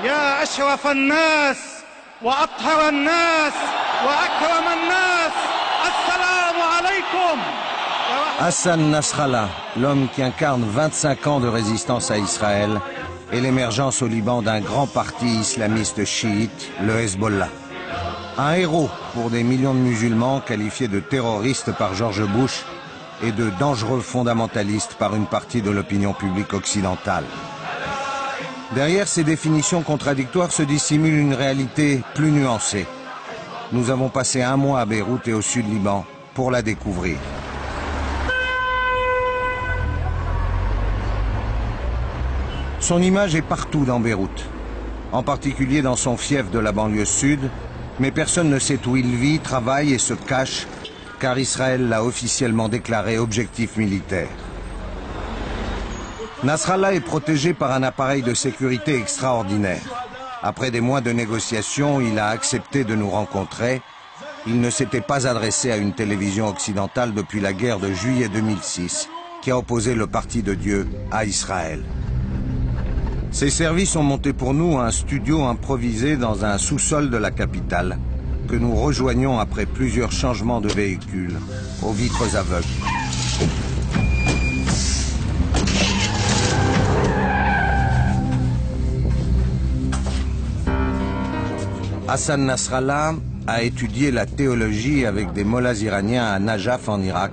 يا أشرف الناس وأطهر الناس وأكرم الناس السلام عليكم. Hassan Nasrallah, l'homme qui incarne 25 ans de résistance à Israël et l'émergence au Liban d'un grand parti islamiste chiite, le Hezbollah. Un héros pour des millions de musulmans qualifiés de terroristes par George Bush et de dangereux fondamentalistes par une partie de l'opinion publique occidentale. Derrière ces définitions contradictoires se dissimule une réalité plus nuancée. Nous avons passé un mois à Beyrouth et au sud Liban pour la découvrir. Son image est partout dans Beyrouth, en particulier dans son fief de la banlieue sud, mais personne ne sait où il vit, travaille et se cache, car Israël l'a officiellement déclaré objectif militaire. Nasrallah est protégé par un appareil de sécurité extraordinaire. Après des mois de négociations, il a accepté de nous rencontrer. Il ne s'était pas adressé à une télévision occidentale depuis la guerre de juillet 2006, qui a opposé le Parti de Dieu à Israël. Ses services ont monté pour nous un studio improvisé dans un sous-sol de la capitale, que nous rejoignons après plusieurs changements de véhicules, aux vitres aveugles. Hassan Nasrallah a étudié la théologie avec des mollahs iraniens à Najaf en Irak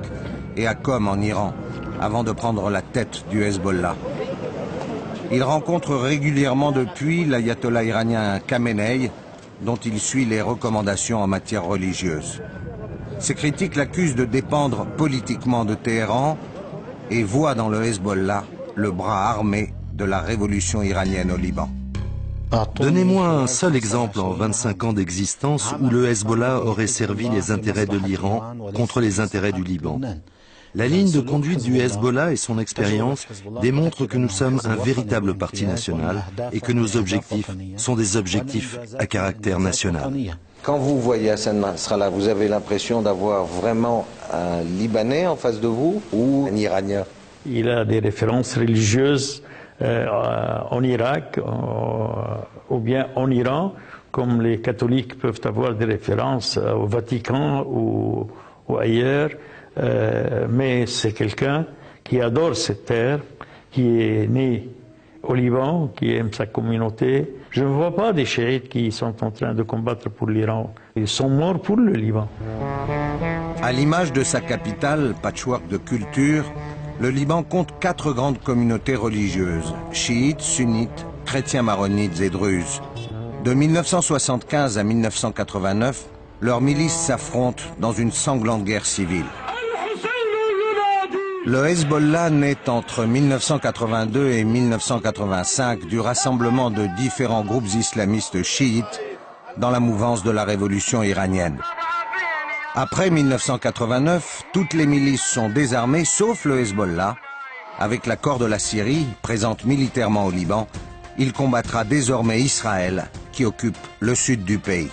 et à Qom en Iran, avant de prendre la tête du Hezbollah. Il rencontre régulièrement depuis l'ayatollah iranien Khamenei, dont il suit les recommandations en matière religieuse. Ses critiques l'accusent de dépendre politiquement de Téhéran et voient dans le Hezbollah le bras armé de la révolution iranienne au Liban. Donnez-moi un seul exemple en 25 ans d'existence où le Hezbollah aurait servi les intérêts de l'Iran contre les intérêts du Liban. La ligne de conduite du Hezbollah et son expérience démontrent que nous sommes un véritable parti national et que nos objectifs sont des objectifs à caractère national. Quand vous voyez Hassan Nasrallah, vous avez l'impression d'avoir vraiment un Libanais en face de vous ou un Iranien? Il a des références religieuses en Irak ou bien en Iran, comme les catholiques peuvent avoir des références au Vatican ou ailleurs. Mais c'est quelqu'un qui adore cette terre, qui est né au Liban, qui aime sa communauté. Je ne vois pas des chiites qui sont en train de combattre pour l'Iran. Ils sont morts pour le Liban. À l'image de sa capitale, patchwork de culture, le Liban compte 4 grandes communautés religieuses, chiites, sunnites, chrétiens maronites et druzes. De 1975 à 1989, leurs milices s'affrontent dans une sanglante guerre civile. Le Hezbollah naît entre 1982 et 1985 du rassemblement de différents groupes islamistes chiites dans la mouvance de la révolution iranienne. Après 1989, toutes les milices sont désarmées sauf le Hezbollah. Avec l'accord de la Syrie, présente militairement au Liban, il combattra désormais Israël qui occupe le sud du pays.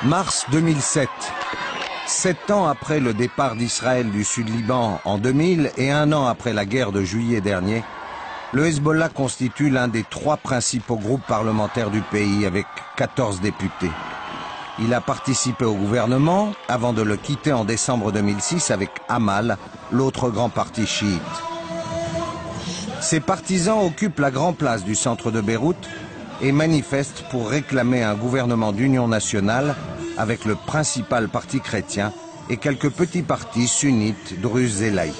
Mars 2007. 7 ans après le départ d'Israël du Sud-Liban en 2000 et 1 an après la guerre de juillet dernier, le Hezbollah constitue l'un des 3 principaux groupes parlementaires du pays avec 14 députés. Il a participé au gouvernement avant de le quitter en décembre 2006 avec Amal, l'autre grand parti chiite. Ses partisans occupent la grande place du centre de Beyrouth et manifestent pour réclamer un gouvernement d'union nationale avec le principal parti chrétien et quelques petits partis sunnites, druzes et laïcs.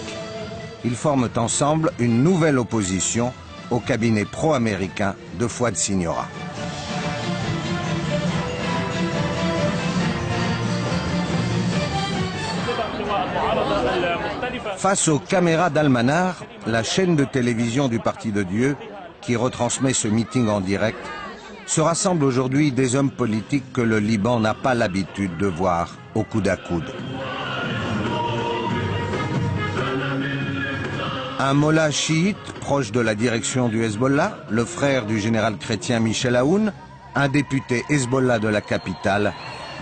Ils forment ensemble une nouvelle opposition au cabinet pro-américain de Fouad Signora. Face aux caméras d'Al-Manar, la chaîne de télévision du Parti de Dieu, qui retransmet ce meeting en direct, se rassemblent aujourd'hui des hommes politiques que le Liban n'a pas l'habitude de voir au coude à coude. Un mollah chiite proche de la direction du Hezbollah, le frère du général chrétien Michel Aoun, un député Hezbollah de la capitale,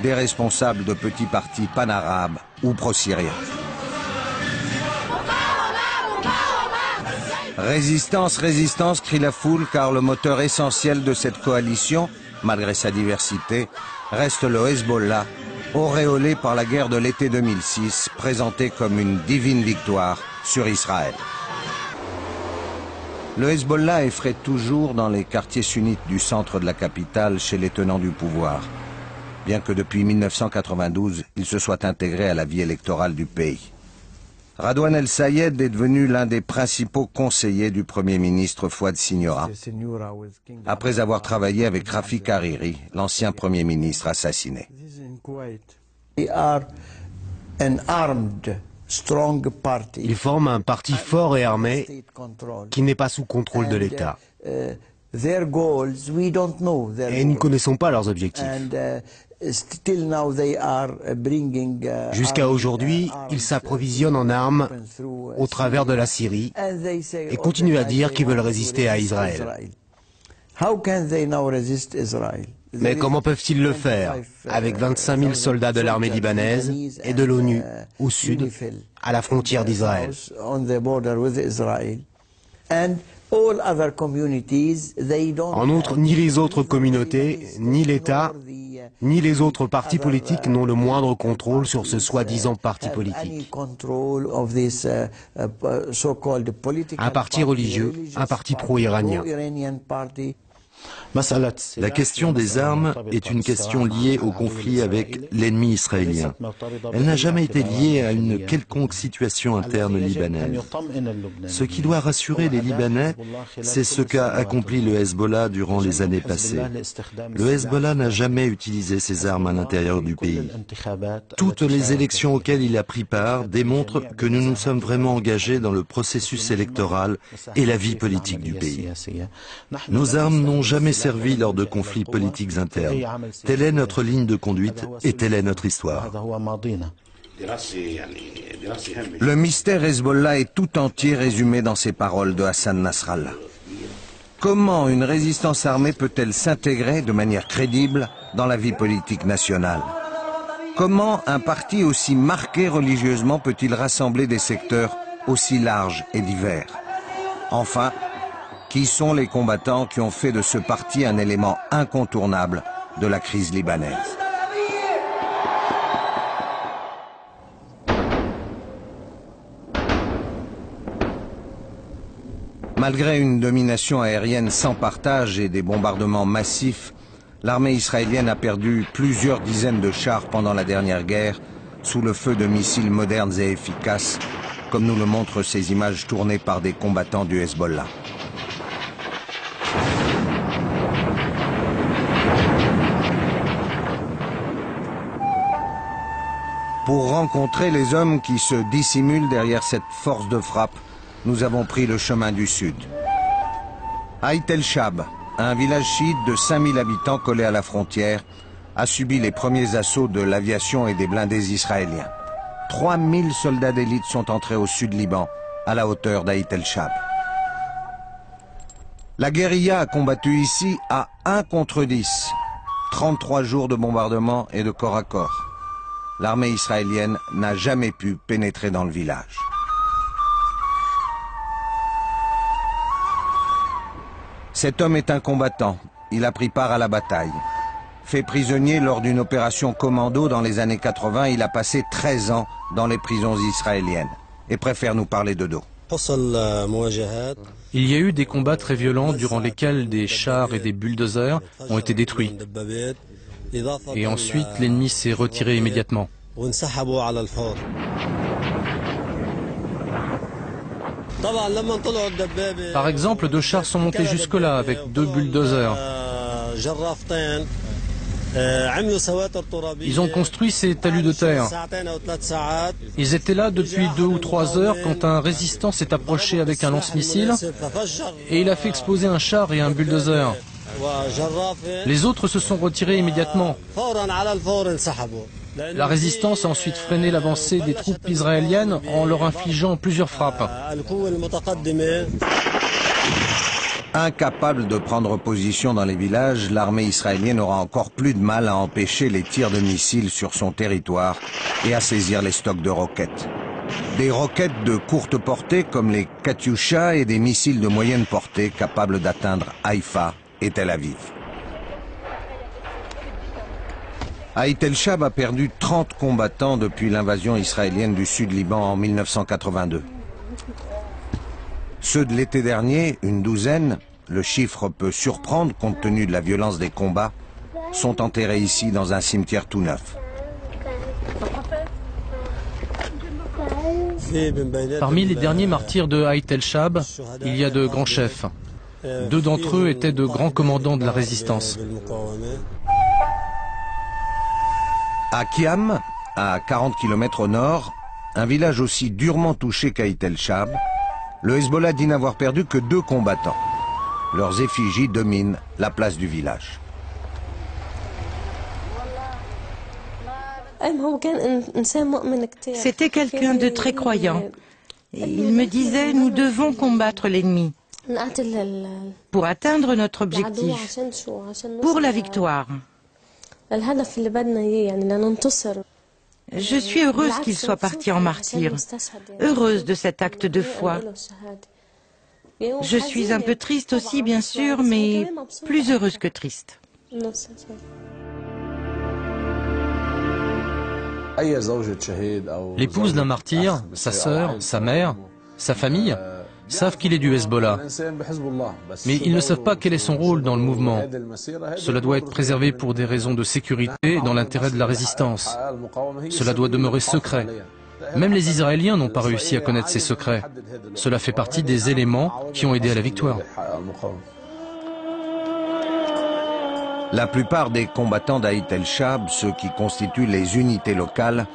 des responsables de petits partis panarabes ou pro-syriens. Résistance, résistance, crie la foule, car le moteur essentiel de cette coalition, malgré sa diversité, reste le Hezbollah, auréolé par la guerre de l'été 2006, présentée comme une divine victoire sur Israël. Le Hezbollah effraie toujours dans les quartiers sunnites du centre de la capitale chez les tenants du pouvoir, bien que depuis 1992, il se soit intégré à la vie électorale du pays. Radouane El Sayed est devenu l'un des principaux conseillers du Premier ministre Fouad Siniora, après avoir travaillé avec Rafik Hariri, l'ancien Premier ministre assassiné. Ils forment un parti fort et armé qui n'est pas sous contrôle de l'État. Et nous ne connaissons pas leurs objectifs. Jusqu'à aujourd'hui, ils s'approvisionnent en armes au travers de la Syrie et continuent à dire qu'ils veulent résister à Israël. Mais comment peuvent-ils le faire avec 25 000 soldats de l'armée libanaise et de l'ONU au sud, à la frontière d'Israël? En outre, ni les autres communautés, ni l'État, ni les autres partis politiques n'ont le moindre contrôle sur ce soi-disant parti politique. Un parti religieux, un parti pro-iranien. La question des armes est une question liée au conflit avec l'ennemi israélien. Elle n'a jamais été liée à une quelconque situation interne libanaise. Ce qui doit rassurer les Libanais, c'est ce qu'a accompli le Hezbollah durant les années passées. Le Hezbollah n'a jamais utilisé ses armes à l'intérieur du pays. Toutes les élections auxquelles il a pris part démontrent que nous nous sommes vraiment engagés dans le processus électoral et la vie politique du pays. Nos armes n'ont jamais servi lors de conflits politiques internes. Telle est notre ligne de conduite et telle est notre histoire. Le mystère Hezbollah est tout entier résumé dans ces paroles de Hassan Nasrallah. Comment une résistance armée peut-elle s'intégrer de manière crédible dans la vie politique nationale? Comment un parti aussi marqué religieusement peut-il rassembler des secteurs aussi larges et divers? Enfin, qui sont les combattants qui ont fait de ce parti un élément incontournable de la crise libanaise? Malgré une domination aérienne sans partage et des bombardements massifs, l'armée israélienne a perdu plusieurs dizaines de chars pendant la dernière guerre, sous le feu de missiles modernes et efficaces, comme nous le montrent ces images tournées par des combattants du Hezbollah. Pour rencontrer les hommes qui se dissimulent derrière cette force de frappe, nous avons pris le chemin du sud. Ait el-Shab, un village chiite de 5000 habitants collé à la frontière, a subi les premiers assauts de l'aviation et des blindés israéliens. 3000 soldats d'élite sont entrés au sud Liban, à la hauteur d'Ait el-Shab. La guérilla a combattu ici à 1 contre 10. 33 jours de bombardement et de corps à corps. L'armée israélienne n'a jamais pu pénétrer dans le village. Cet homme est un combattant. Il a pris part à la bataille. Fait prisonnier lors d'une opération commando dans les années 80, il a passé 13 ans dans les prisons israéliennes et préfère nous parler de dos. Il y a eu des combats très violents durant lesquels des chars et des bulldozers ont été détruits. Et ensuite, l'ennemi s'est retiré immédiatement. Par exemple, 2 chars sont montés jusque-là avec 2 bulldozers. Ils ont construit ces talus de terre. Ils étaient là depuis 2 ou 3 heures quand un résistant s'est approché avec un lance-missile et il a fait exploser un char et un bulldozer. Les autres se sont retirés immédiatement. La résistance a ensuite freiné l'avancée des troupes israéliennes en leur infligeant plusieurs frappes. Incapable de prendre position dans les villages, l'armée israélienne aura encore plus de mal à empêcher les tirs de missiles sur son territoire et à saisir les stocks de roquettes. Des roquettes de courte portée comme les Katyusha et des missiles de moyenne portée capables d'atteindre Haïfa et Tel Aviv. Ait el-Shab a perdu 30 combattants depuis l'invasion israélienne du Sud-Liban en 1982. Ceux de l'été dernier, une douzaine, le chiffre peut surprendre compte tenu de la violence des combats, sont enterrés ici dans un cimetière tout neuf. Parmi les derniers martyrs de Ait el-Shab, il y a de grands chefs. 2 d'entre eux étaient de grands commandants de la résistance. À Kiam, à 40 km au nord, un village aussi durement touché qu'Ait el-Shab, le Hezbollah dit n'avoir perdu que 2 combattants. Leurs effigies dominent la place du village. C'était quelqu'un de très croyant. Et il me disait, nous devons combattre l'ennemi pour atteindre notre objectif, pour la victoire. Je suis heureuse qu'il soit parti en martyr, heureuse de cet acte de foi. Je suis un peu triste aussi, bien sûr, mais plus heureuse que triste. L'épouse d'un martyr, sa sœur, sa mère, sa famille, savent qu'il est du Hezbollah. Mais ils ne savent pas quel est son rôle dans le mouvement. Cela doit être préservé pour des raisons de sécurité et dans l'intérêt de la résistance. Cela doit demeurer secret. Même les Israéliens n'ont pas réussi à connaître ces secrets. Cela fait partie des éléments qui ont aidé à la victoire. La plupart des combattants d'Ait el-Shab, ceux qui constituent les unités locales,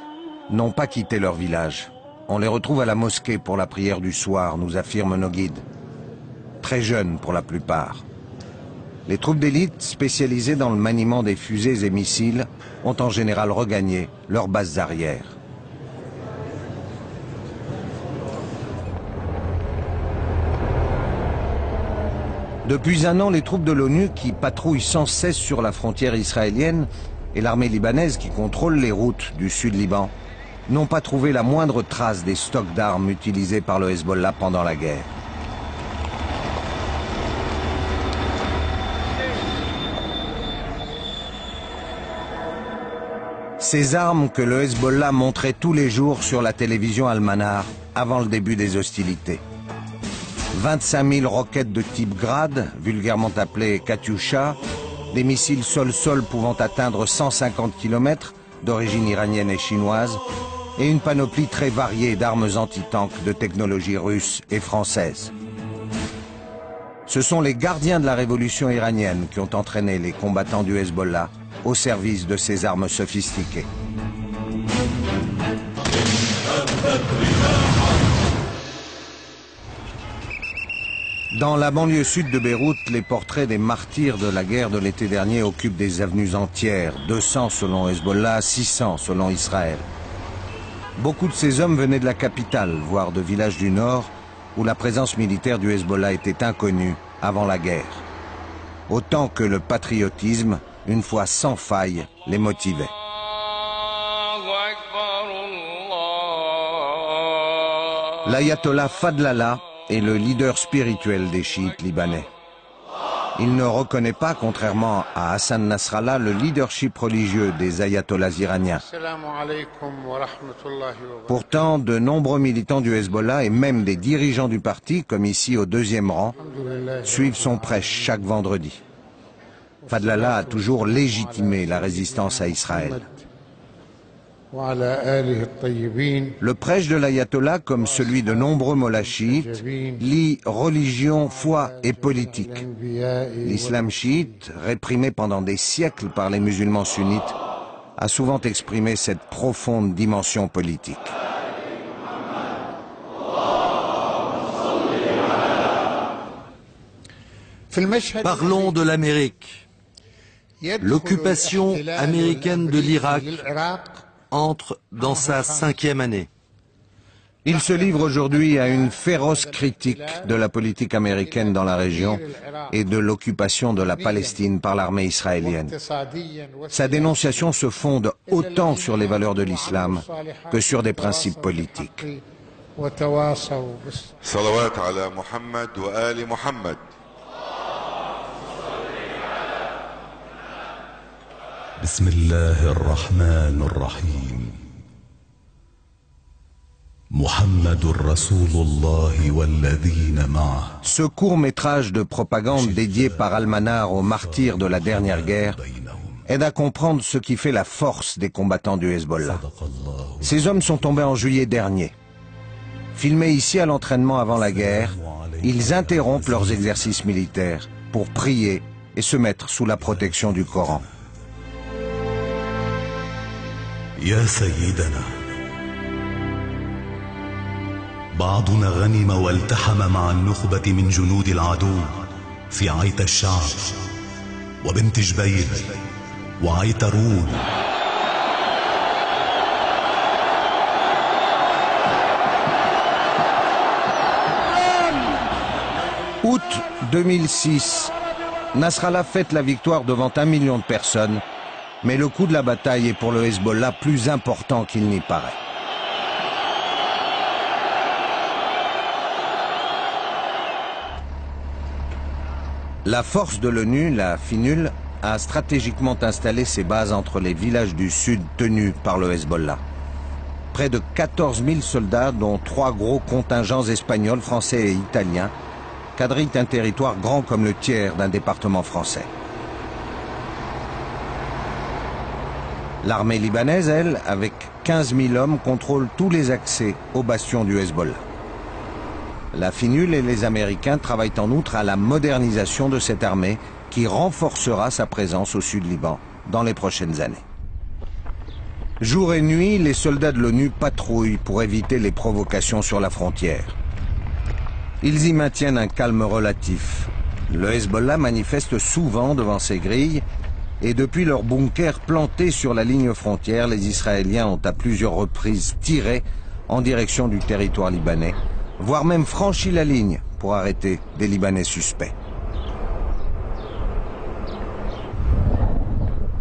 n'ont pas quitté leur village. On les retrouve à la mosquée pour la prière du soir, nous affirment nos guides. Très jeunes pour la plupart. Les troupes d'élite, spécialisées dans le maniement des fusées et missiles, ont en général regagné leurs bases arrières. Depuis un an, les troupes de l'ONU qui patrouillent sans cesse sur la frontière israélienne et l'armée libanaise qui contrôle les routes du Sud-Liban n'ont pas trouvé la moindre trace des stocks d'armes utilisés par le Hezbollah pendant la guerre. Ces armes que le Hezbollah montrait tous les jours sur la télévision Al-Manar avant le début des hostilités. 25 000 roquettes de type Grad, vulgairement appelées Katyusha, des missiles sol-sol pouvant atteindre 150 km, d'origine iranienne et chinoise, et une panoplie très variée d'armes anti-tank de technologie russe et française. Ce sont les gardiens de la révolution iranienne qui ont entraîné les combattants du Hezbollah au service de ces armes sophistiquées. Dans la banlieue sud de Beyrouth, les portraits des martyrs de la guerre de l'été dernier occupent des avenues entières, 200 selon Hezbollah, 600 selon Israël. Beaucoup de ces hommes venaient de la capitale, voire de villages du nord, où la présence militaire du Hezbollah était inconnue avant la guerre. Autant que le patriotisme, une fois sans faille, les motivait. L'ayatollah Fadlallah est le leader spirituel des chiites libanais. Il ne reconnaît pas, contrairement à Hassan Nasrallah, le leadership religieux des ayatollahs iraniens. Pourtant, de nombreux militants du Hezbollah et même des dirigeants du parti, comme ici au 2e rang, suivent son prêche chaque vendredi. Fadlallah a toujours légitimé la résistance à Israël. Le prêche de l'ayatollah, comme celui de nombreux mollahs chiites, lie religion, foi et politique. L'islam chiite, réprimé pendant des siècles par les musulmans sunnites, a souvent exprimé cette profonde dimension politique. Parlons de l'Amérique. L'occupation américaine de l'Irak entre dans sa 5e année. Il se livre aujourd'hui à une féroce critique de la politique américaine dans la région et de l'occupation de la Palestine par l'armée israélienne. Sa dénonciation se fonde autant sur les valeurs de l'islam que sur des principes politiques. صلوات على محمد وآل محمد. بسم الله الرحمن الرحيم. محمد رسول الله والذين معه. Ce court-métrage de propagande dédié par Al-Manar aux martyrs de la dernière guerre aide à comprendre ce qui fait la force des combattants du Hezbollah. Ces hommes sont tombés en juillet dernier. Filmés ici à l'entraînement avant la guerre, ils interrompent leurs exercices militaires pour prier et se mettre sous la protection du Coran. يا سيدنا بعضنا غنم والتحم مع النخبة من جنود العدو في عيت الشعب وبنت جبيل وعيترون. Août 2006, Nasrallah fête la victoire devant 1 million de personnes, mais le coût de la bataille est pour le Hezbollah plus important qu'il n'y paraît. La force de l'ONU, la FINUL, a stratégiquement installé ses bases entre les villages du sud tenus par le Hezbollah. Près de 14 000 soldats, dont 3 gros contingents espagnols, français et italiens, quadrillent un territoire grand comme le tiers d'un département français. L'armée libanaise, elle, avec 15 000 hommes, contrôle tous les accès aux bastions du Hezbollah. La FINUL et les Américains travaillent en outre à la modernisation de cette armée qui renforcera sa présence au sud Liban dans les prochaines années. Jour et nuit, les soldats de l'ONU patrouillent pour éviter les provocations sur la frontière. Ils y maintiennent un calme relatif. Le Hezbollah manifeste souvent devant ses grilles et depuis leur bunker planté sur la ligne frontière, les Israéliens ont à plusieurs reprises tiré en direction du territoire libanais, voire même franchi la ligne pour arrêter des Libanais suspects.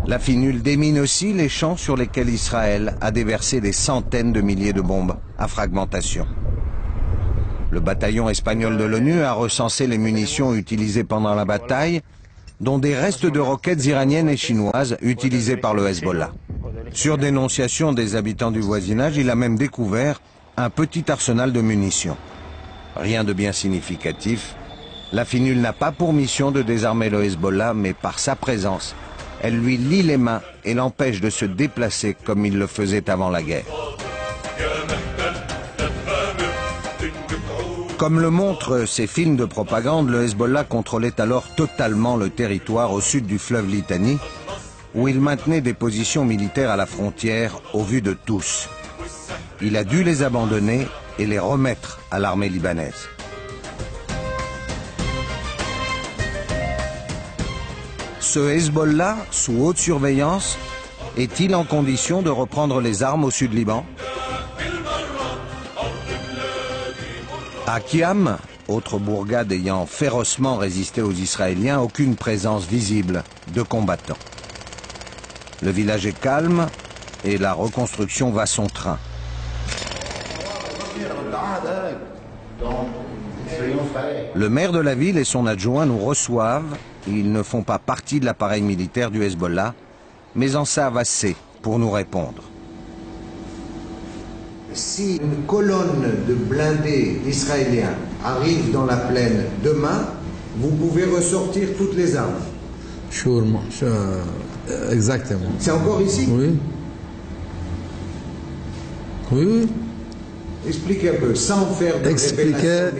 La FINUL démine aussi les champs sur lesquels Israël a déversé des centaines de milliers de bombes à fragmentation. Le bataillon espagnol de l'ONU a recensé les munitions utilisées pendant la bataille, dont des restes de roquettes iraniennes et chinoises utilisées par le Hezbollah. Sur dénonciation des habitants du voisinage, il a même découvert un petit arsenal de munitions. Rien de bien significatif. La FINUL n'a pas pour mission de désarmer le Hezbollah, mais par sa présence, elle lui lie les mains et l'empêche de se déplacer comme il le faisait avant la guerre. Comme le montrent ces films de propagande, le Hezbollah contrôlait alors totalement le territoire au sud du fleuve Litani, où il maintenait des positions militaires à la frontière au vu de tous. Il a dû les abandonner et les remettre à l'armée libanaise. Ce Hezbollah, sous haute surveillance, est-il en condition de reprendre les armes au sud Liban? À Kiam, autre bourgade ayant férocement résisté aux Israéliens, aucune présence visible de combattants. Le village est calme et la reconstruction va son train. Le maire de la ville et son adjoint nous reçoivent. Ils ne font pas partie de l'appareil militaire du Hezbollah, mais en savent assez pour nous répondre. Si une colonne de blindés israéliens arrive dans la plaine demain, vous pouvez ressortir toutes les armes. Sûrement, exactement. C'est encore ici? Oui. Oui. Expliquez un peu, sans faire de révélation militaire.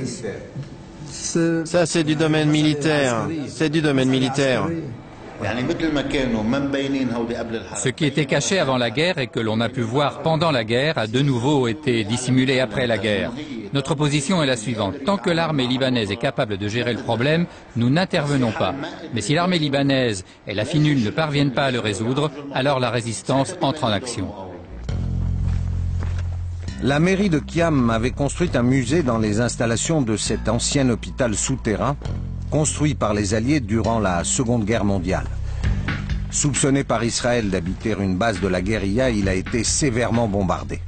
Ça, c'est du domaine militaire. C'est du domaine militaire. Ce qui était caché avant la guerre et que l'on a pu voir pendant la guerre a de nouveau été dissimulé après la guerre. Notre position est la suivante. Tant que l'armée libanaise est capable de gérer le problème, nous n'intervenons pas. Mais si l'armée libanaise et la FINUL ne parviennent pas à le résoudre, alors la résistance entre en action. La mairie de Kiam avait construit un musée dans les installations de cet ancien hôpital souterrain, construit par les Alliés durant la Seconde Guerre mondiale. Soupçonné par Israël d'habiter une base de la guérilla, il a été sévèrement bombardé.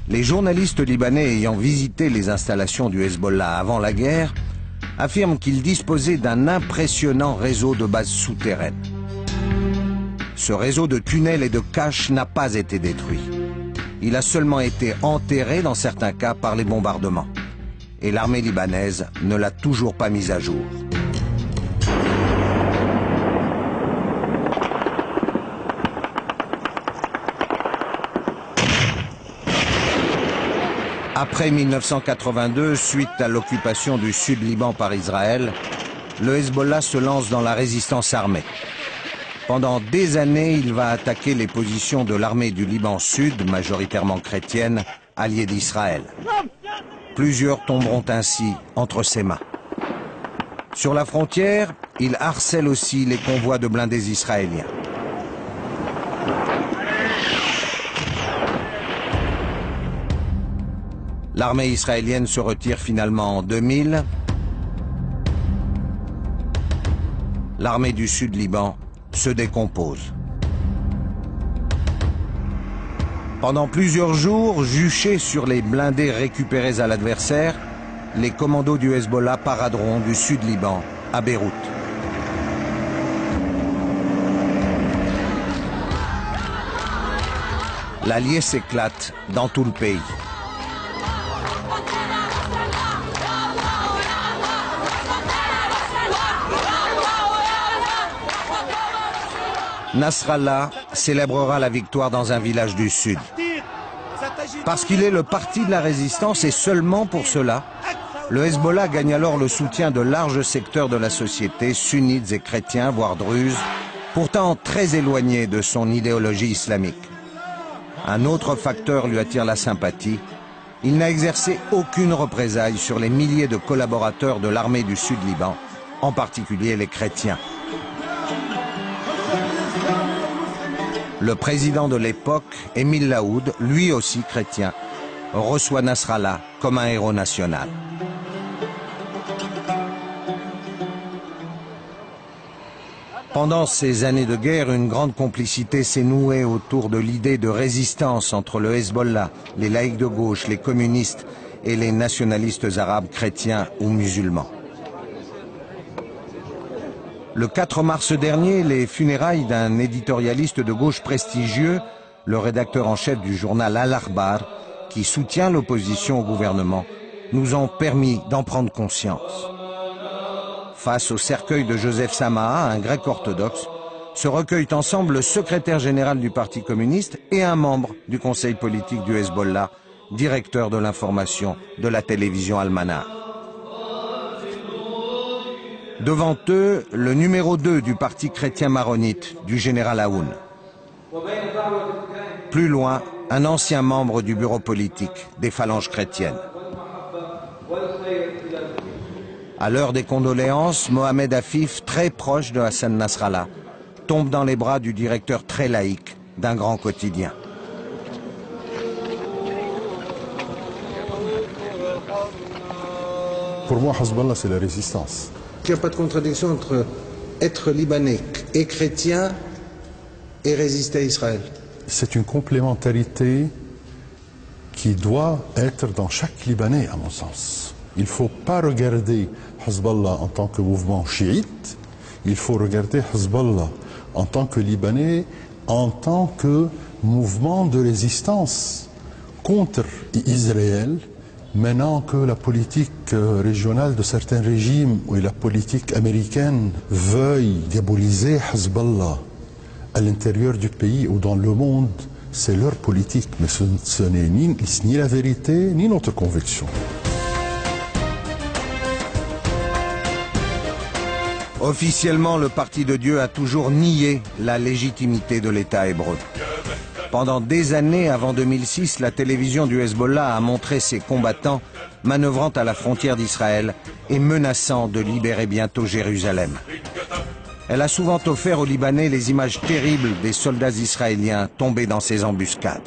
Les journalistes libanais ayant visité les installations du Hezbollah avant la guerre affirment qu'ils disposaient d'un impressionnant réseau de bases souterraines. Ce réseau de tunnels et de caches n'a pas été détruit. Il a seulement été enterré dans certains cas par les bombardements. Et l'armée libanaise ne l'a toujours pas mis à jour. Après 1982, suite à l'occupation du Sud-Liban par Israël, le Hezbollah se lance dans la résistance armée. Pendant des années, il va attaquer les positions de l'armée du Liban Sud, majoritairement chrétienne, alliée d'Israël. Plusieurs tomberont ainsi entre ses mains. Sur la frontière, il harcèle aussi les convois de blindés israéliens. L'armée israélienne se retire finalement en 2000. L'armée du Sud-Liban se décompose. Pendant plusieurs jours, juchés sur les blindés récupérés à l'adversaire, les commandos du Hezbollah paraderont du Sud-Liban à Beyrouth. L'allié s'éclate dans tout le pays. Nasrallah célébrera la victoire dans un village du Sud. Parce qu'il est le parti de la résistance et seulement pour cela, le Hezbollah gagne alors le soutien de larges secteurs de la société, sunnites et chrétiens, voire druzes, pourtant très éloignés de son idéologie islamique. Un autre facteur lui attire la sympathie. Il n'a exercé aucune représaille sur les milliers de collaborateurs de l'armée du Sud-Liban, en particulier les chrétiens. Le président de l'époque, Émile Laoud, lui aussi chrétien, reçoit Nasrallah comme un héros national. Pendant ces années de guerre, une grande complicité s'est nouée autour de l'idée de résistance entre le Hezbollah, les laïcs de gauche, les communistes et les nationalistes arabes chrétiens ou musulmans. Le 4 mars dernier, les funérailles d'un éditorialiste de gauche prestigieux, le rédacteur en chef du journal Al-Akhbar, qui soutient l'opposition au gouvernement, nous ont permis d'en prendre conscience. Face au cercueil de Joseph Samaha, un grec orthodoxe, se recueillent ensemble le secrétaire général du Parti communiste et un membre du conseil politique du Hezbollah, directeur de l'information de la télévision Al-Manar. Devant eux, le numéro 2 du parti chrétien maronite, du général Aoun. Plus loin, un ancien membre du bureau politique des phalanges chrétiennes. À l'heure des condoléances, Mohamed Afif, très proche de Hassan Nasrallah, tombe dans les bras du directeur très laïque d'un grand quotidien. Pour moi, Hezbollah, c'est la résistance. Il n'y a pas de contradiction entre être libanais et chrétien et résister à Israël. C'est une complémentarité qui doit être dans chaque Libanais, à mon sens. Il ne faut pas regarder Hezbollah en tant que mouvement chiite, il faut regarder Hezbollah en tant que Libanais, en tant que mouvement de résistance contre Israël, maintenant que la politique régionale de certains régimes et la politique américaine veuillent diaboliser Hezbollah à l'intérieur du pays ou dans le monde, c'est leur politique, mais ce n'est ni la vérité ni notre conviction. Officiellement, le Parti de Dieu a toujours nié la légitimité de l'État hébreu. Pendant des années, avant 2006, la télévision du Hezbollah a montré ses combattants manœuvrant à la frontière d'Israël et menaçant de libérer bientôt Jérusalem. Elle a souvent offert aux Libanais les images terribles des soldats israéliens tombés dans ces embuscades.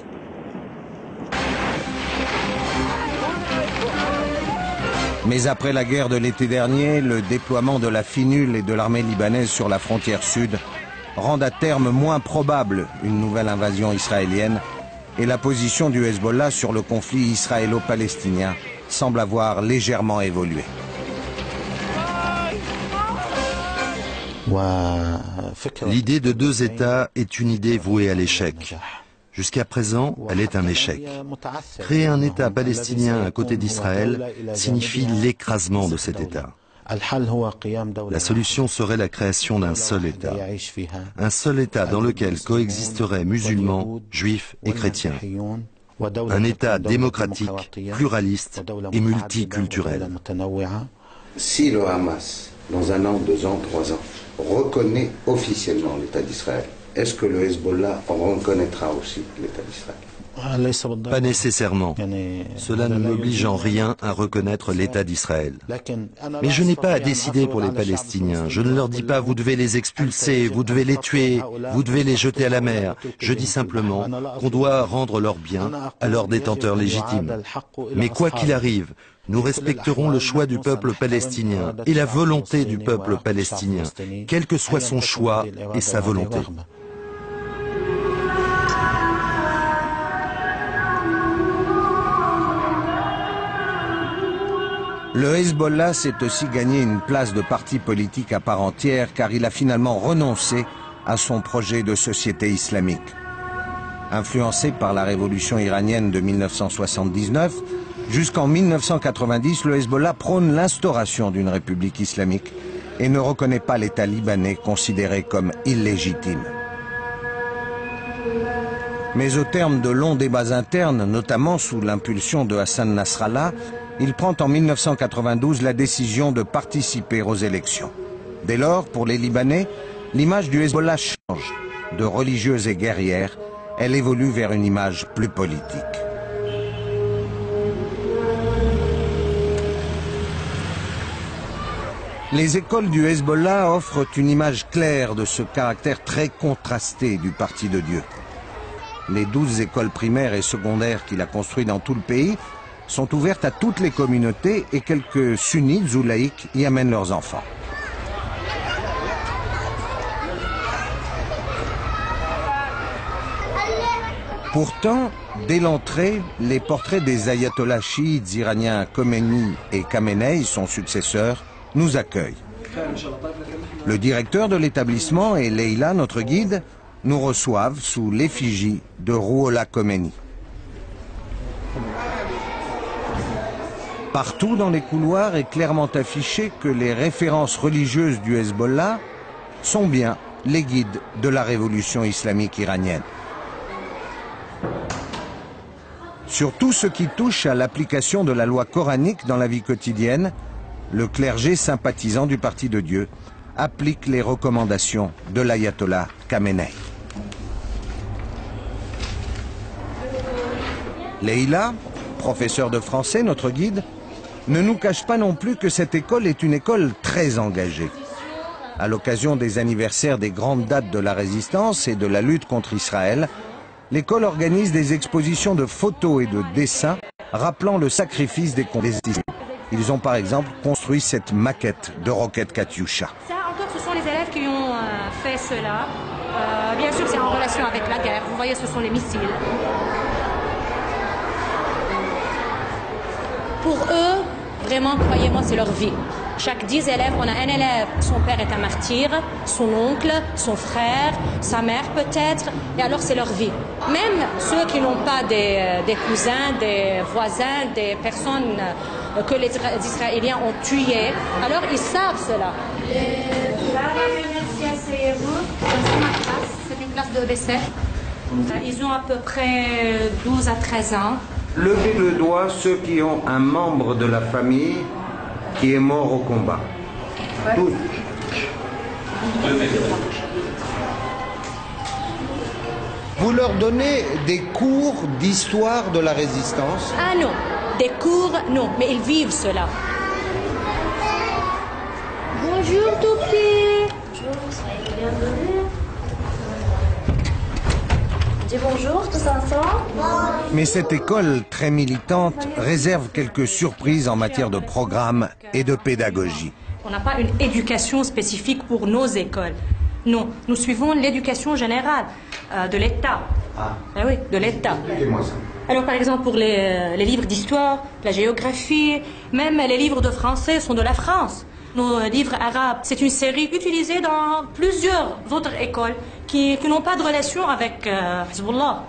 Mais après la guerre de l'été dernier, le déploiement de la FINUL et de l'armée libanaise sur la frontière sud rendent à terme moins probable une nouvelle invasion israélienne et la position du Hezbollah sur le conflit israélo-palestinien semble avoir légèrement évolué. L'idée de deux États est une idée vouée à l'échec. Jusqu'à présent, elle est un échec. Créer un État palestinien à côté d'Israël signifie l'écrasement de cet État. La solution serait la création d'un seul État. Un seul État dans lequel coexisteraient musulmans, juifs et chrétiens. Un État démocratique, pluraliste et multiculturel. Si le Hamas, dans 1 an, 2 ans, 3 ans, reconnaît officiellement l'État d'Israël, est-ce que le Hezbollah reconnaîtra aussi l'État d'Israël? Pas nécessairement. Cela ne m'oblige en rien à reconnaître l'État d'Israël. Mais je n'ai pas à décider pour les Palestiniens. Je ne leur dis pas vous devez les expulser, vous devez les tuer, vous devez les jeter à la mer. Je dis simplement qu'on doit rendre leurs biens à leurs détenteurs légitimes. Mais quoi qu'il arrive, nous respecterons le choix du peuple palestinien et la volonté du peuple palestinien, quel que soit son choix et sa volonté. Le Hezbollah s'est aussi gagné une place de parti politique à part entière car il a finalement renoncé à son projet de société islamique. Influencé par la révolution iranienne de 1979, jusqu'en 1990, le Hezbollah prône l'instauration d'une république islamique et ne reconnaît pas l'État libanais considéré comme illégitime. Mais au terme de longs débats internes, notamment sous l'impulsion de Hassan Nasrallah, il prend en 1992 la décision de participer aux élections. Dès lors, pour les Libanais, l'image du Hezbollah change. De religieuse et guerrière, elle évolue vers une image plus politique. Les écoles du Hezbollah offrent une image claire de ce caractère très contrasté du Parti de Dieu. Les 12 écoles primaires et secondaires qu'il a construites dans tout le pays sont ouvertes à toutes les communautés et quelques sunnites ou laïcs y amènent leurs enfants. Pourtant, dès l'entrée, les portraits des ayatollahs chiites iraniens Khomeini et Khamenei, son successeur, nous accueillent. Le directeur de l'établissement et Leïla, notre guide, nous reçoivent sous l'effigie de Rouhollah Khomeini. Partout dans les couloirs est clairement affiché que les références religieuses du Hezbollah sont bien les guides de la révolution islamique iranienne. Sur tout ce qui touche à l'application de la loi coranique dans la vie quotidienne, le clergé sympathisant du Parti de Dieu applique les recommandations de l'ayatollah Khamenei. Leïla, professeur de français, notre guide, ne nous cache pas non plus que cette école est une école très engagée. À l'occasion des anniversaires des grandes dates de la résistance et de la lutte contre Israël, l'école organise des expositions de photos et de dessins rappelant le sacrifice des combattants. Ils ont par exemple construit cette maquette de roquette Katyusha. Ça encore, ce sont les élèves qui ont fait cela. Bien sûr, c'est en relation avec la guerre. Vous voyez, ce sont les missiles. Pour eux, vraiment, croyez-moi, c'est leur vie. Chaque 10 élèves, on a un élève, son père est un martyr, son oncle, son frère, sa mère peut-être, et alors c'est leur vie. Même ceux qui n'ont pas des cousins, des voisins, des personnes que les Israéliens ont tuées, alors ils savent cela. Merci, asseyez-vous. C'est une classe de BC. Ils ont à peu près 12 à 13 ans. Levez le doigt ceux qui ont un membre de la famille qui est mort au combat. Tous. Vous leur donnez des cours d'histoire de la résistance? Ah non, des cours, non, mais ils vivent cela. Bonjour Toupi. Bonjour, soyez bienvenue. Dis bonjour tous ensemble. Mais cette école très militante réserve quelques surprises en matière de programme et de pédagogie. On n'a pas une éducation spécifique pour nos écoles. Non, nous suivons l'éducation générale de l'État. Ah oui, de l'État. Alors par exemple pour les livres d'histoire, la géographie, même les livres de français sont de la France. Nos livres arabes, c'est une série utilisée dans plusieurs autres écoles qui n'ont pas de relation avec Hezbollah.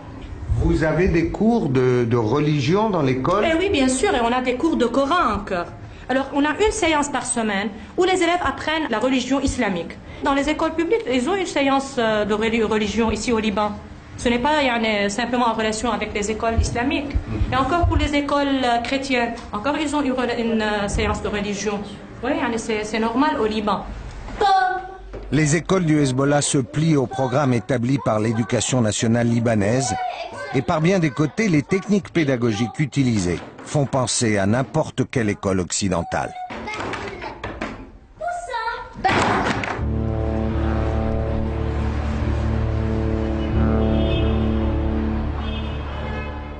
Vous avez des cours de religion dans l'école? Oui, bien sûr, et on a des cours de Coran encore. Alors, on a une séance par semaine où les élèves apprennent la religion islamique. Dans les écoles publiques, ils ont une séance de religion ici au Liban. Ce n'est pas simplement en relation avec les écoles islamiques. Et encore pour les écoles chrétiennes, encore ils ont une séance de religion. Oui, c'est normal au Liban. Les écoles du Hezbollah se plient au programme établi par l'éducation nationale libanaise et par bien des côtés, les techniques pédagogiques utilisées font penser à n'importe quelle école occidentale.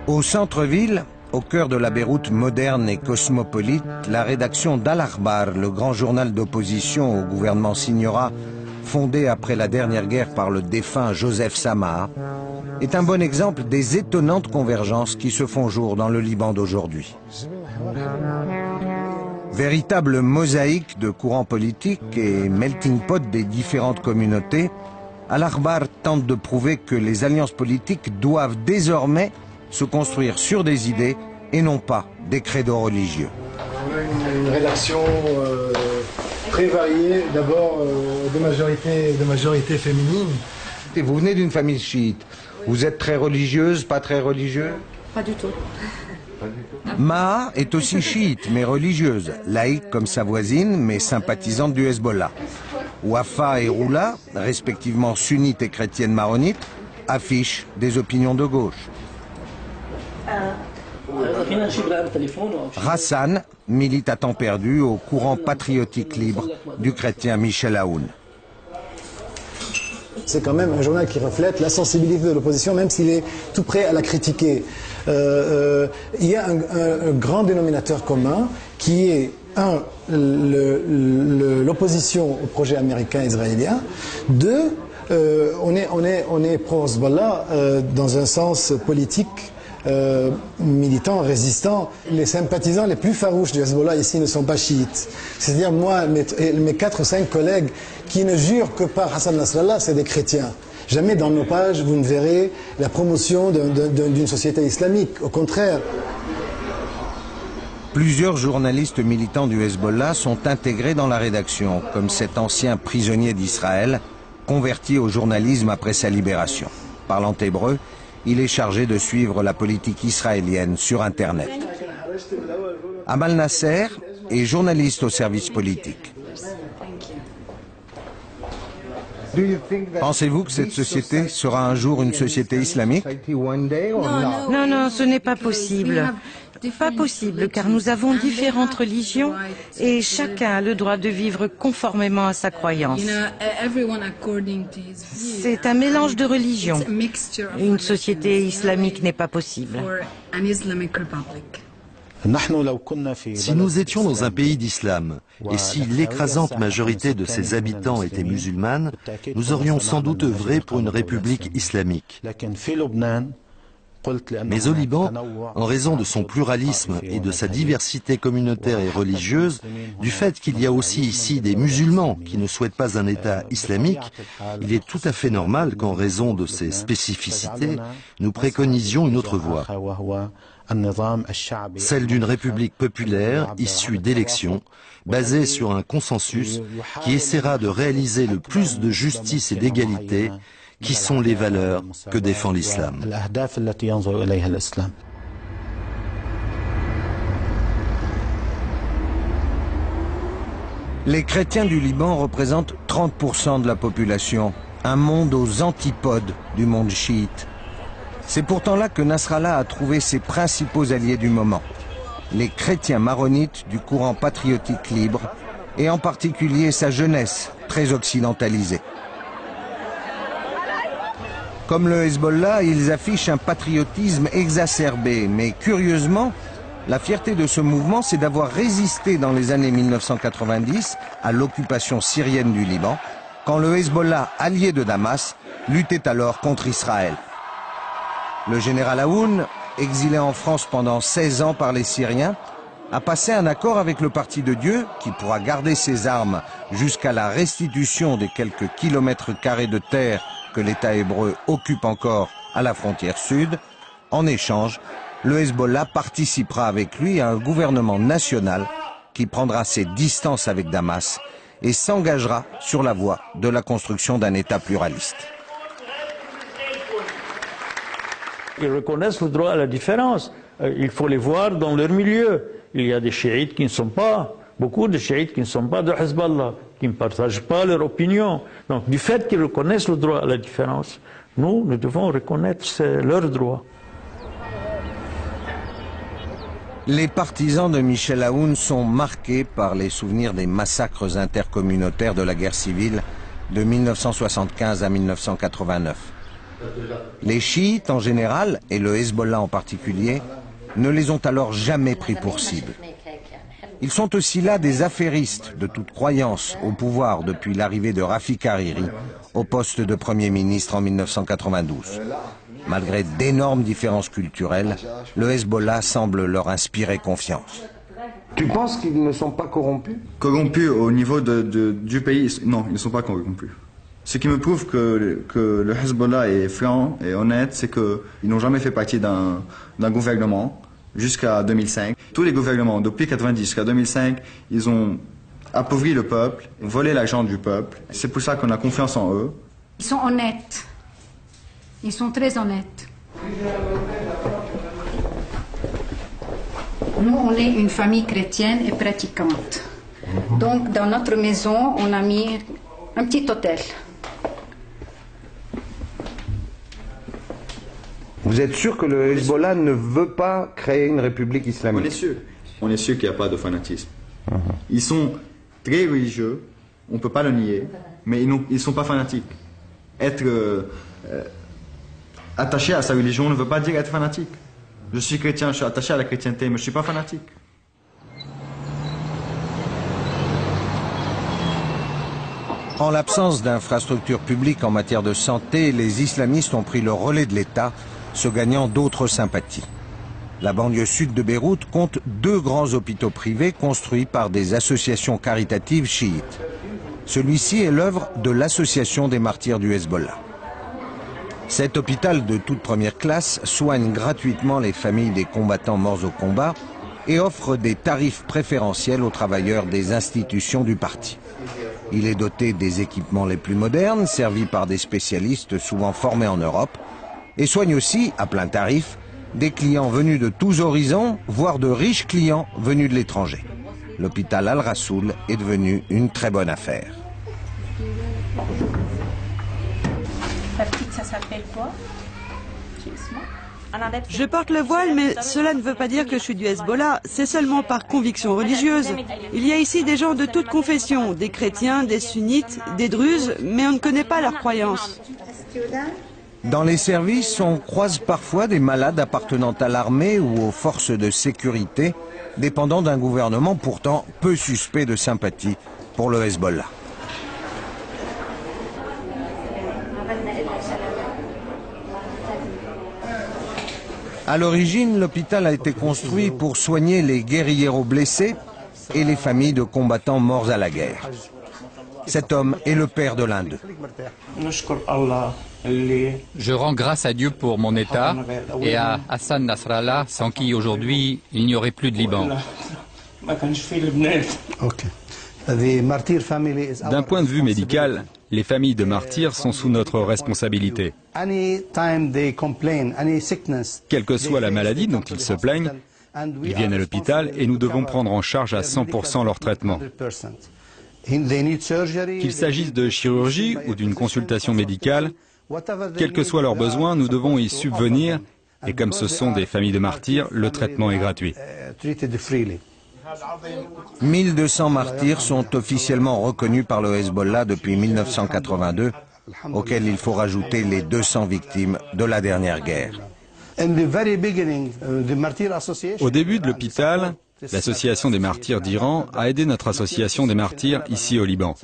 Au centre-ville, au cœur de la Beyrouth moderne et cosmopolite, la rédaction d'Al-Akhbar, le grand journal d'opposition au gouvernement Signora, fondé après la dernière guerre par le défunt Joseph Samah, est un bon exemple des étonnantes convergences qui se font jour dans le Liban d'aujourd'hui. Véritable mosaïque de courants politiques et melting pot des différentes communautés, Al-Akhbar tente de prouver que les alliances politiques doivent désormais se construire sur des idées et non pas des credos religieux. On a une rédaction très variée, d'abord de majorité féminine. Et vous venez d'une famille chiite. Vous êtes très religieuse, pas très religieuse? Pas du tout. Maha est aussi chiite, mais religieuse, laïque comme sa voisine, mais sympathisante du Hezbollah. Wafa et Roula, respectivement sunnites et chrétiennes maronites, affichent des opinions de gauche. Hassan milite à temps perdu au courant patriotique libre du chrétien Michel Aoun. C'est quand même un journal qui reflète la sensibilité de l'opposition, même s'il est tout prêt à la critiquer. Il y a un grand dénominateur commun qui est, l'opposition au projet américain-israélien. Deux, on est pro-Hezbollah dans un sens politique, militants, résistants. Les sympathisants les plus farouches du Hezbollah ici ne sont pas chiites. C'est-à-dire moi, mes 4 ou 5 collègues qui ne jurent que par Hassan Nasrallah, c'est des chrétiens. Jamais dans nos pages, vous ne verrez la promotion d'une société islamique. Au contraire. Plusieurs journalistes militants du Hezbollah sont intégrés dans la rédaction, comme cet ancien prisonnier d'Israël, converti au journalisme après sa libération. Parlant hébreu, il est chargé de suivre la politique israélienne sur Internet. Amal Nasser est journaliste au service politique. Pensez-vous que cette société sera un jour une société islamique? Non, non, ce n'est pas possible. Pas possible, car nous avons différentes religions et chacun a le droit de vivre conformément à sa croyance. C'est un mélange de religions. Une société islamique n'est pas possible. Si nous étions dans un pays d'islam, et si l'écrasante majorité de ses habitants étaient musulmanes, nous aurions sans doute œuvré pour une république islamique. Mais au Liban, en raison de son pluralisme et de sa diversité communautaire et religieuse, du fait qu'il y a aussi ici des musulmans qui ne souhaitent pas un État islamique, il est tout à fait normal qu'en raison de ces spécificités, nous préconisions une autre voie. Celle d'une république populaire issue d'élections, basée sur un consensus qui essaiera de réaliser le plus de justice et d'égalité, qui sont les valeurs que défend l'islam. Les chrétiens du Liban représentent 30% de la population, un monde aux antipodes du monde chiite. C'est pourtant là que Nasrallah a trouvé ses principaux alliés du moment, les chrétiens maronites du courant patriotique libre, et en particulier sa jeunesse, très occidentalisée. Comme le Hezbollah, ils affichent un patriotisme exacerbé, mais curieusement, la fierté de ce mouvement, c'est d'avoir résisté dans les années 1990 à l'occupation syrienne du Liban, quand le Hezbollah, allié de Damas, luttait alors contre Israël. Le général Aoun, exilé en France pendant 16 ans par les Syriens, a passé un accord avec le Parti de Dieu qui pourra garder ses armes jusqu'à la restitution des quelques kilomètres carrés de terre que l'État hébreu occupe encore à la frontière sud. En échange, le Hezbollah participera avec lui à un gouvernement national qui prendra ses distances avec Damas et s'engagera sur la voie de la construction d'un État pluraliste. Ils reconnaissent le droit à la différence. Il faut les voir dans leur milieu. Il y a des chiites qui ne sont pas, beaucoup de chiites qui ne sont pas de Hezbollah, qui ne partagent pas leur opinion. Donc du fait qu'ils reconnaissent le droit à la différence, nous devons reconnaître leur droit. Les partisans de Michel Aoun sont marqués par les souvenirs des massacres intercommunautaires de la guerre civile de 1975 à 1989. Les chiites en général, et le Hezbollah en particulier, ne les ont alors jamais pris pour cible. Ils sont aussi là des affairistes de toute croyance au pouvoir depuis l'arrivée de Rafik Hariri au poste de Premier ministre en 1992. Malgré d'énormes différences culturelles, le Hezbollah semble leur inspirer confiance. Tu penses qu'ils ne sont pas corrompus? Corrompus au niveau du pays, non, ils ne sont pas corrompus. Ce qui me prouve que le Hezbollah est franc et honnête, c'est qu'ils n'ont jamais fait partie d'un gouvernement jusqu'à 2005. Tous les gouvernements, depuis 1990 jusqu'à 2005, ils ont appauvri le peuple, volé l'argent du peuple. C'est pour ça qu'on a confiance en eux. Ils sont honnêtes. Ils sont très honnêtes. Nous, on est une famille chrétienne et pratiquante. Donc, dans notre maison, on a mis un petit hôtel. Vous êtes sûr que le Hezbollah ne veut pas créer une république islamique? On est sûr. On est sûr qu'il n'y a pas de fanatisme. Ils sont très religieux, on ne peut pas le nier, mais ils ne sont pas fanatiques. Être attaché à sa religion ne veut pas dire être fanatique. Je suis chrétien, je suis attaché à la chrétienté, mais je ne suis pas fanatique. En l'absence d'infrastructures publiques en matière de santé, les islamistes ont pris le relais de l'État, se gagnant d'autres sympathies. La banlieue sud de Beyrouth compte 2 grands hôpitaux privés construits par des associations caritatives chiites. Celui-ci est l'œuvre de l'Association des martyrs du Hezbollah. Cet hôpital de toute première classe soigne gratuitement les familles des combattants morts au combat et offre des tarifs préférentiels aux travailleurs des institutions du parti. Il est doté des équipements les plus modernes, servi par des spécialistes souvent formés en Europe, et soigne aussi, à plein tarif, des clients venus de tous horizons, voire de riches clients venus de l'étranger. L'hôpital Al-Rassoul est devenu une très bonne affaire. La petite, ça s'appelle quoi? Je porte le voile, mais cela ne veut pas dire que je suis du Hezbollah, c'est seulement par conviction religieuse. Il y a ici des gens de toutes confessions, des chrétiens, des sunnites, des druzes, mais on ne connaît pas leurs croyances. Dans les services, on croise parfois des malades appartenant à l'armée ou aux forces de sécurité, dépendant d'un gouvernement pourtant peu suspect de sympathie pour le Hezbollah. À l'origine, l'hôpital a été construit pour soigner les guérilleros blessés et les familles de combattants morts à la guerre. Cet homme est le père de l'un d'eux. Je rends grâce à Dieu pour mon État et à Hassan Nasrallah, sans qui aujourd'hui il n'y aurait plus de Liban. D'un point de vue médical, les familles de martyrs sont sous notre responsabilité. Quelle que soit la maladie dont ils se plaignent, ils viennent à l'hôpital et nous devons prendre en charge à 100% leur traitement. Qu'il s'agisse de chirurgie ou d'une consultation médicale, quels que soient leurs besoins, nous devons y subvenir et comme ce sont des familles de martyrs, le traitement est gratuit. 1200 martyrs sont officiellement reconnus par le Hezbollah depuis 1982, auxquels il faut rajouter les 200 victimes de la dernière guerre. Au début de l'hôpital, L'Association des martyrs d'Iran a aidé notre association des martyrs ici au Liban.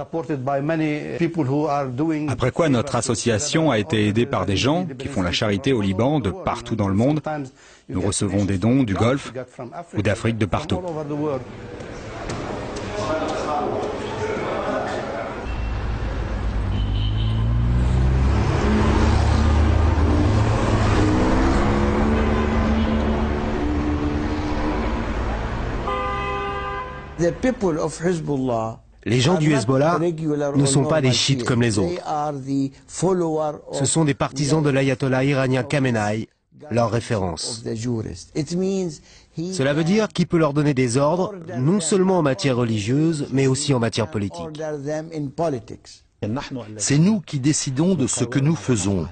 Après quoi, notre association a été aidée par des gens qui font la charité au Liban de partout dans le monde. Nous recevons des dons du Golfe ou d'Afrique, de partout. Les gens du Hezbollah ne sont pas des chiites comme les autres. Ce sont des partisans de l'ayatollah iranien Khamenei, leur référence. Cela veut dire qu'il peut leur donner des ordres, non seulement en matière religieuse, mais aussi en matière politique. C'est nous qui décidons de ce que nous faisons.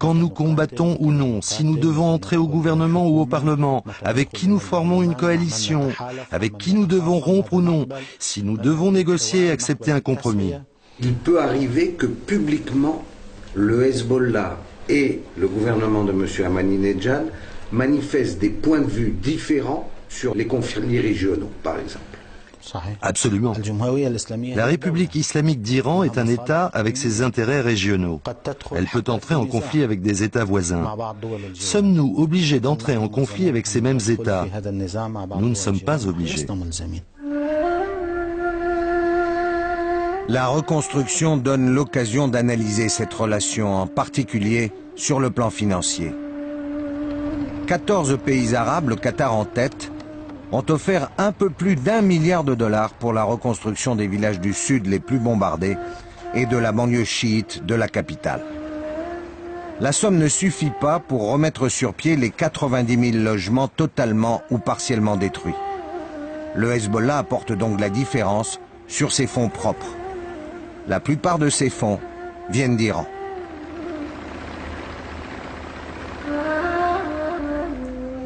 Quand nous combattons ou non, si nous devons entrer au gouvernement ou au Parlement, avec qui nous formons une coalition, avec qui nous devons rompre ou non, si nous devons négocier et accepter un compromis. Il peut arriver que publiquement, le Hezbollah et le gouvernement de M. Ahmadinejad manifestent des points de vue différents sur les conflits régionaux, par exemple. Absolument. La République islamique d'Iran est un État avec ses intérêts régionaux. Elle peut entrer en conflit avec des États voisins. Sommes-nous obligés d'entrer en conflit avec ces mêmes États? Nous ne sommes pas obligés. La reconstruction donne l'occasion d'analyser cette relation, en particulier sur le plan financier. 14 pays arabes, le Qatar en tête, ont offert un peu plus d'1 milliard de dollars pour la reconstruction des villages du sud les plus bombardés et de la banlieue chiite de la capitale. La somme ne suffit pas pour remettre sur pied les 90 000 logements totalement ou partiellement détruits. Le Hezbollah apporte donc la différence sur ses fonds propres. La plupart de ces fonds viennent d'Iran.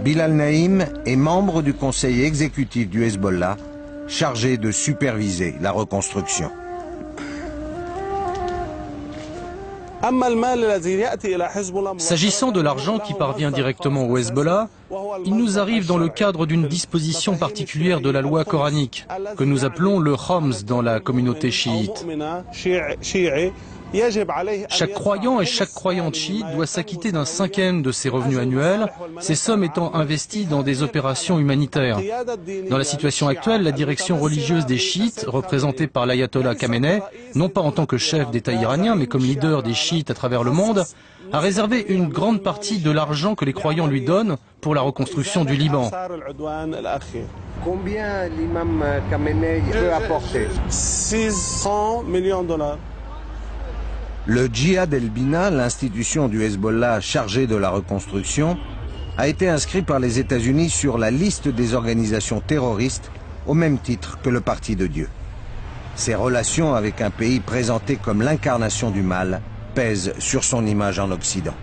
Bilal Naïm est membre du conseil exécutif du Hezbollah, chargé de superviser la reconstruction. S'agissant de l'argent qui parvient directement au Hezbollah, il nous arrive dans le cadre d'une disposition particulière de la loi coranique, que nous appelons le Khoms dans la communauté chiite. Chaque croyant et chaque croyante chiite doit s'acquitter d'un 5e de ses revenus annuels, ces sommes étant investies dans des opérations humanitaires. Dans la situation actuelle, la direction religieuse des chiites, représentée par l'ayatollah Khamenei, non pas en tant que chef d'État iranien, mais comme leader des chiites à travers le monde, a réservé une grande partie de l'argent que les croyants lui donnent pour la reconstruction du Liban. Combien l'imam Khamenei peut apporter? 600 millions de dollars. Le Djihad el-Bina, l'institution du Hezbollah chargée de la reconstruction, a été inscrit par les États-Unis sur la liste des organisations terroristes au même titre que le Parti de Dieu. Ses relations avec un pays présenté comme l'incarnation du mal pèsent sur son image en Occident.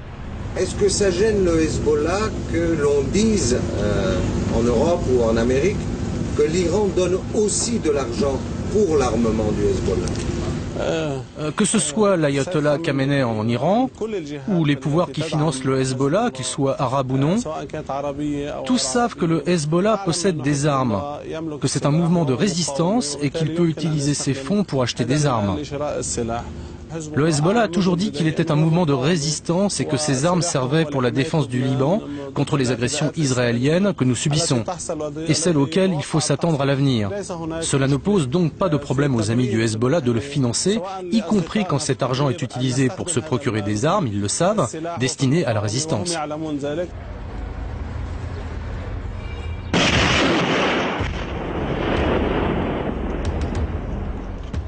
Est-ce que ça gêne le Hezbollah que l'on dise en Europe ou en Amérique que l'Iran donne aussi de l'argent pour l'armement du Hezbollah? Que ce soit l'ayatollah Khamenei en Iran ou les pouvoirs qui financent le Hezbollah, qu'ils soient arabes ou non, tous savent que le Hezbollah possède des armes, que c'est un mouvement de résistance et qu'il peut utiliser ses fonds pour acheter des armes. Le Hezbollah a toujours dit qu'il était un mouvement de résistance et que ses armes servaient pour la défense du Liban contre les agressions israéliennes que nous subissons et celles auxquelles il faut s'attendre à l'avenir. Cela ne pose donc pas de problème aux amis du Hezbollah de le financer, y compris quand cet argent est utilisé pour se procurer des armes, ils le savent, destinées à la résistance.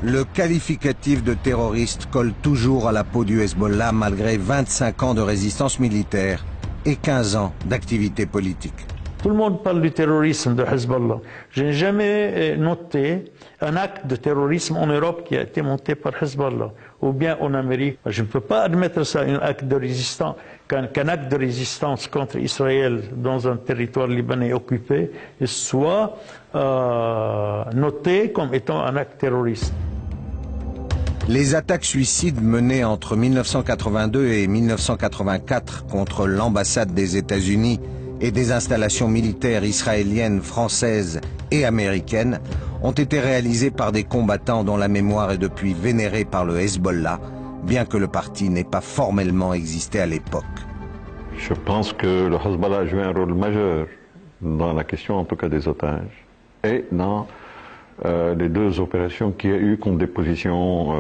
Le qualificatif de terroriste colle toujours à la peau du Hezbollah malgré 25 ans de résistance militaire et 15 ans d'activité politique. Tout le monde parle du terrorisme de Hezbollah. Je n'ai jamais noté un acte de terrorisme en Europe qui a été monté par Hezbollah, ou bien en Amérique. Je ne peux pas admettre ça, qu'un acte de résistance contre Israël dans un territoire libanais occupé soit noté comme étant un acte terroriste. Les attaques suicides menées entre 1982 et 1984 contre l'ambassade des États-Unis et des installations militaires israéliennes, françaises et américaines ont été réalisées par des combattants dont la mémoire est depuis vénérée par le Hezbollah, bien que le parti n'ait pas formellement existé à l'époque. Je pense que le Hezbollah a joué un rôle majeur dans la question en tout cas des otages et dans les deux opérations qu'il y a eu contre des positions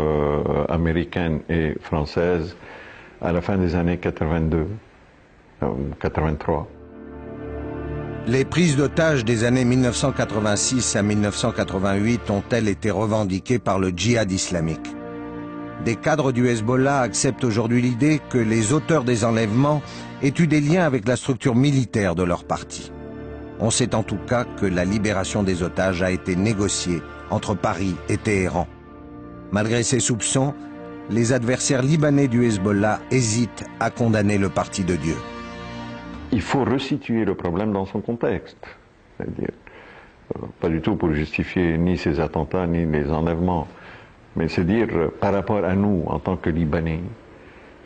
américaines et françaises à la fin des années 82, 83. Les prises d'otages des années 1986 à 1988 ont-elles été revendiquées par le djihad islamique? Des cadres du Hezbollah acceptent aujourd'hui l'idée que les auteurs des enlèvements aient eu des liens avec la structure militaire de leur parti. On sait en tout cas que la libération des otages a été négociée entre Paris et Téhéran. Malgré ces soupçons, les adversaires libanais du Hezbollah hésitent à condamner le parti de Dieu. Il faut resituer le problème dans son contexte. C'est-à-dire, pas du tout pour justifier ni ces attentats ni les enlèvements, mais c'est dire par rapport à nous en tant que Libanais,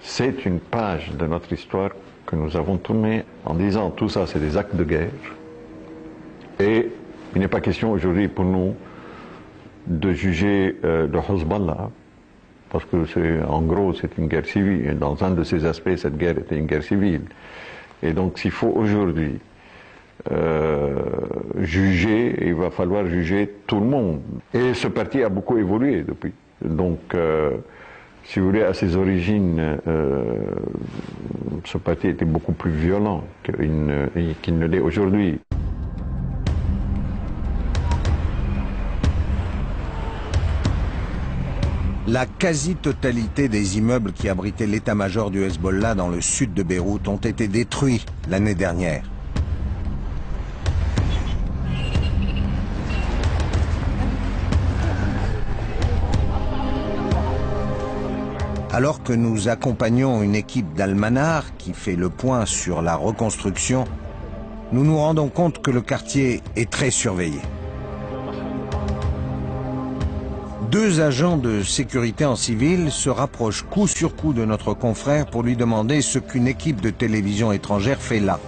c'est une page de notre histoire que nous avons tournée en disant tout ça c'est des actes de guerre et il n'est pas question aujourd'hui pour nous de juger le Hezbollah parce que en gros c'est une guerre civile et dans un de ses aspects cette guerre était une guerre civile et donc s'il faut aujourd'hui juger, il va falloir juger tout le monde. Et ce parti a beaucoup évolué depuis. Donc, si vous voulez, à ses origines, ce parti était beaucoup plus violent qu'il ne l'est aujourd'hui. La quasi-totalité des immeubles qui abritaient l'état-major du Hezbollah dans le sud de Beyrouth ont été détruits l'année dernière. Alors que nous accompagnons une équipe d'Al-Manar qui fait le point sur la reconstruction, nous nous rendons compte que le quartier est très surveillé. 2 agents de sécurité en civil se rapprochent coup sur coup de notre confrère pour lui demander ce qu'une équipe de télévision étrangère fait là.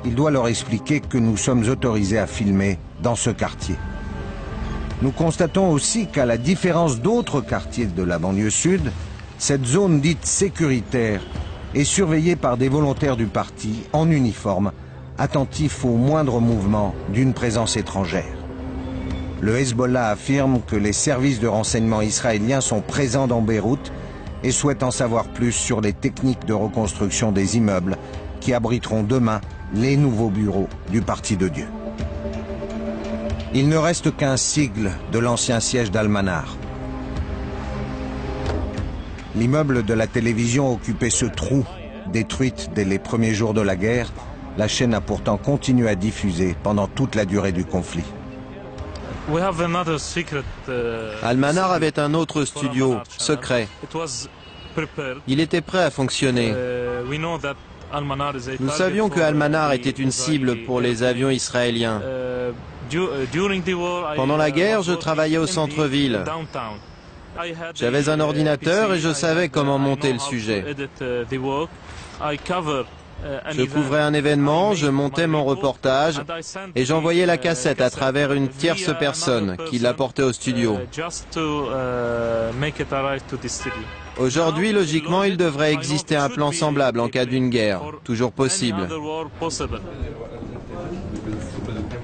Il doit leur expliquer que nous sommes autorisés à filmer dans ce quartier. Nous constatons aussi qu'à la différence d'autres quartiers de la banlieue sud, cette zone dite sécuritaire est surveillée par des volontaires du parti en uniforme, attentifs au moindre mouvement d'une présence étrangère. Le Hezbollah affirme que les services de renseignement israéliens sont présents dans Beyrouth et souhaite en savoir plus sur les techniques de reconstruction des immeubles qui abriteront demain les nouveaux bureaux du Parti de Dieu. Il ne reste qu'un sigle de l'ancien siège d'Al-Manar. L'immeuble de la télévision occupait ce trou. Détruite dès les premiers jours de la guerre, la chaîne a pourtant continué à diffuser pendant toute la durée du conflit. Al-Manar avait un autre studio, secret. Il était prêt à fonctionner. Nous savions que Al-Manar était une cible pour les avions israéliens. Pendant la guerre, je travaillais au centre-ville. J'avais un ordinateur et je savais comment monter le sujet. Je couvrais un événement, je montais mon reportage et j'envoyais la cassette à travers une tierce personne qui l'apportait au studio. Aujourd'hui, logiquement, il devrait exister un plan semblable en cas d'une guerre, toujours possible.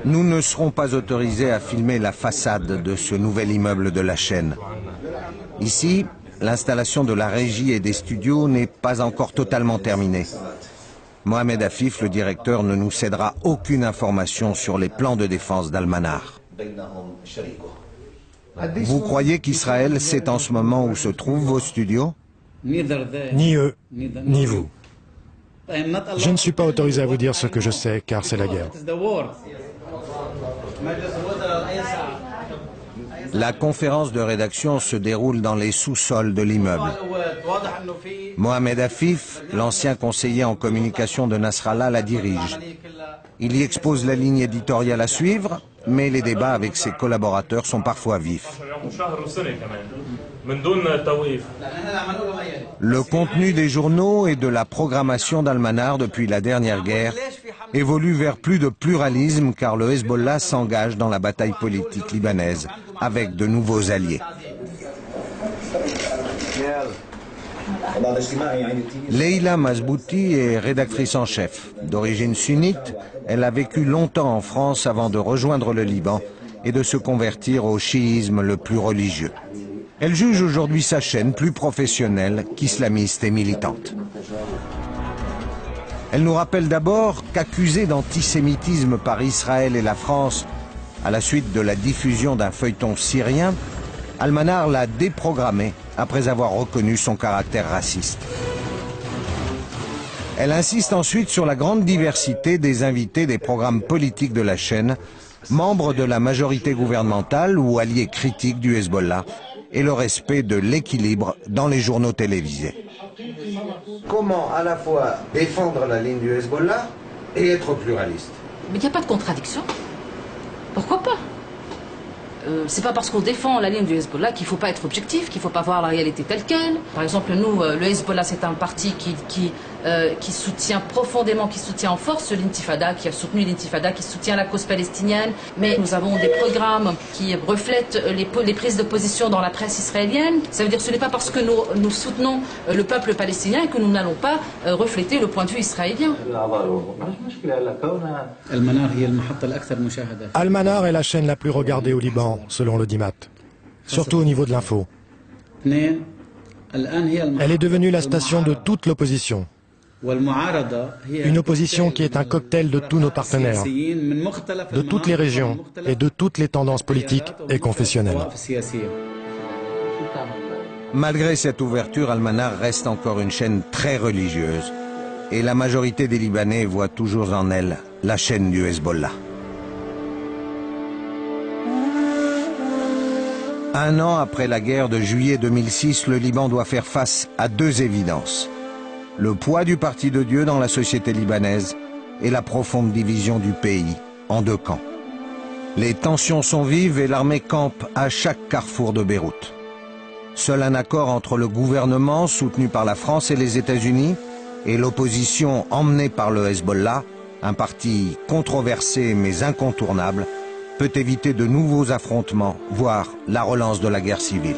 Nous ne serons pas autorisés à filmer la façade de ce nouvel immeuble de la chaîne. Ici, l'installation de la régie et des studios n'est pas encore totalement terminée. Mohamed Afif, le directeur, ne nous cédera aucune information sur les plans de défense d'Al-Manar. Vous croyez qu'Israël sait en ce moment où se trouvent vos studios? Ni eux, ni vous. Je ne suis pas autorisé à vous dire ce que je sais, car c'est la guerre. La conférence de rédaction se déroule dans les sous-sols de l'immeuble. Mohamed Afif, l'ancien conseiller en communication de Nasrallah, la dirige. Il y expose la ligne éditoriale à suivre, mais les débats avec ses collaborateurs sont parfois vifs. Le contenu des journaux et de la programmation d'Al-Manar depuis la dernière guerre évolue vers plus de pluralisme car le Hezbollah s'engage dans la bataille politique libanaise avec de nouveaux alliés. Leila Mazbouti est rédactrice en chef. D'origine sunnite, elle a vécu longtemps en France avant de rejoindre le Liban et de se convertir au chiisme le plus religieux. Elle juge aujourd'hui sa chaîne plus professionnelle qu'islamiste et militante. Elle nous rappelle d'abord qu'accusée d'antisémitisme par Israël et la France à la suite de la diffusion d'un feuilleton syrien, Al-Manar l'a déprogrammé après avoir reconnu son caractère raciste. Elle insiste ensuite sur la grande diversité des invités des programmes politiques de la chaîne, membres de la majorité gouvernementale ou alliés critiques du Hezbollah, et le respect de l'équilibre dans les journaux télévisés. Comment à la fois défendre la ligne du Hezbollah et être pluraliste? Mais il n'y a pas de contradiction. Pourquoi pas? C'est pas parce qu'on défend la ligne du Hezbollah qu'il ne faut pas être objectif, qu'il ne faut pas voir la réalité telle qu'elle. Par exemple, nous, le Hezbollah, c'est un parti qui soutient profondément, qui soutient en force l'intifada, qui a soutenu l'intifada, qui soutient la cause palestinienne. Mais nous avons des programmes qui reflètent les prises de position dans la presse israélienne. Ça veut dire que ce n'est pas parce que nous soutenons le peuple palestinien que nous n'allons pas refléter le point de vue israélien. Al-Manar est la chaîne la plus regardée au Liban, selon l'Audimat, surtout au niveau de l'info. Elle est devenue la station de toute l'opposition. Une opposition qui est un cocktail de tous nos partenaires, de toutes les régions et de toutes les tendances politiques et confessionnelles. Malgré cette ouverture, Al-Manar reste encore une chaîne très religieuse. Et la majorité des Libanais voit toujours en elle la chaîne du Hezbollah. Un an après la guerre de juillet 2006, le Liban doit faire face à deux évidences. Le poids du Parti de Dieu dans la société libanaise et la profonde division du pays en deux camps. Les tensions sont vives et l'armée campe à chaque carrefour de Beyrouth. Seul un accord entre le gouvernement, soutenu par la France et les États-Unis, et l'opposition emmenée par le Hezbollah, un parti controversé mais incontournable, peut éviter de nouveaux affrontements, voire la relance de la guerre civile.